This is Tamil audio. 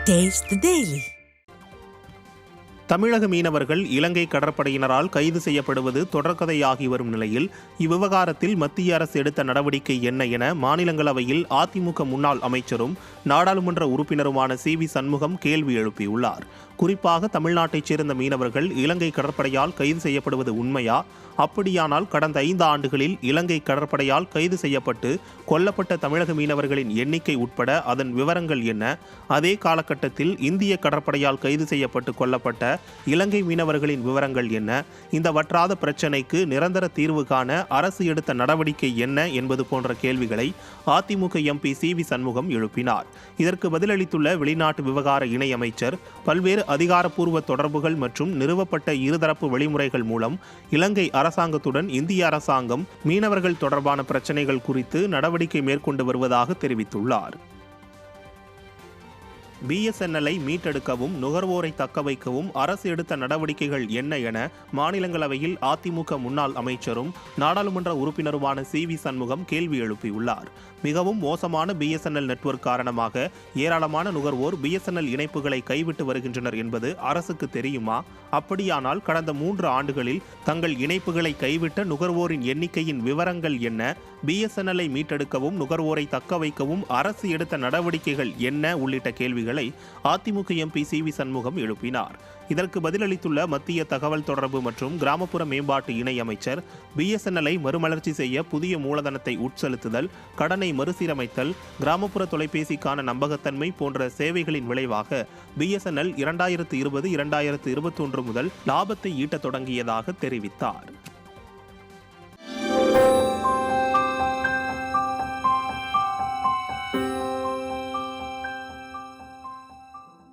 Taste the Daily. தமிழக மீனவர்கள் இலங்கை கடற்படையினரால் கைது செய்யப்படுவது தொடர்கதையாகி வரும் நிலையில் இவ்விவகாரத்தில் மத்திய அரசு எடுத்த நடவடிக்கை என்ன என மாநிலங்களவையில் அதிமுக முன்னாள் அமைச்சரும் நாடாளுமன்ற உறுப்பினருமான சி.வி. சண்முகம் கேள்வி எழுப்பியுள்ளார். குறிப்பாக தமிழ்நாட்டைச் சேர்ந்த மீனவர்கள் இலங்கை கடற்படையால் கைது செய்யப்படுவது உண்மையா? அப்படியானால் கடந்த 5 ஆண்டுகளில் இலங்கை கடற்படையால் கைது செய்யப்பட்டு கொல்லப்பட்ட தமிழக மீனவர்களின் எண்ணிக்கை உட்பட அதன் விவரங்கள் என்ன? அதே காலகட்டத்தில் இந்திய கடற்படையால் கைது செய்யப்பட்டு கொல்லப்பட்ட இலங்கை மீனவர்களின் விவரங்கள் என்ன? இந்த வற்றாத பிரச்சினைக்கு நிரந்தர தீர்வு காண அரசு எடுத்த நடவடிக்கை என்ன என்பது போன்ற கேள்விகளை அதிமுக எம்பி சி.வி. சண்முகம் எழுப்பினார். இதற்கு பதிலளித்துள்ள வெளிநாட்டு விவகார இணையமைச்சர், பல்வேறு அதிகாரப்பூர்வ தொடர்புகள் மற்றும் நிறுவப்பட்ட இருதரப்பு வழிமுறைகள் மூலம் இலங்கை அரசாங்கத்துடன் இந்திய அரசாங்கம் மீனவர்கள் தொடர்பான பிரச்சினைகள் குறித்து நடவடிக்கை மேற்கொண்டு வருவதாக தெரிவித்துள்ளார். BSNL-ஐ மீட்டெடுக்கவும் நுகர்வோரை தக்க வைக்கவும் அரசு எடுத்த நடவடிக்கைகள் என்ன என மாநிலங்களவையில் அதிமுக முன்னாள் அமைச்சரும் நாடாளுமன்ற உறுப்பினருமான சி.வி. சண்முகம் கேள்வி எழுப்பியுள்ளார். மிகவும் மோசமான BSNL நெட்வொர்க் காரணமாக ஏராளமான நுகர்வோர் BSNL இணைப்புகளை கைவிட்டு வருகின்றனர் என்பது அரசுக்கு தெரியுமா? அப்படியானால் கடந்த 3 ஆண்டுகளில் தங்கள் இணைப்புகளை கைவிட்ட நுகர்வோரின் எண்ணிக்கையின் விவரங்கள் என்ன? BSNL-ஐ மீட்டெடுக்கவும் நுகர்வோரை தக்க வைக்கவும் அரசு எடுத்த நடவடிக்கைகள் என்ன உள்ளிட்ட கேள்விகள் அதிமுக எம்பி சி.வி. சண்முகம் எழுப்பினார். இதற்கு பதிலளித்துள்ள மத்திய தகவல் தொடர்பு மற்றும் கிராமப்புற மேம்பாட்டு இணை அமைச்சர், BSNL-ஐ மறுமலர்ச்சி செய்ய புதிய மூலதனத்தை உட்செலுத்துதல், கடனை மறுசீரமைத்தல், கிராமப்புற தொலைபேசிக்கான நம்பகத்தன்மை போன்ற சேவைகளின் விளைவாக BSNL 2020-2021 முதல் லாபத்தை ஈட்டத் தொடங்கியதாக தெரிவித்தார்.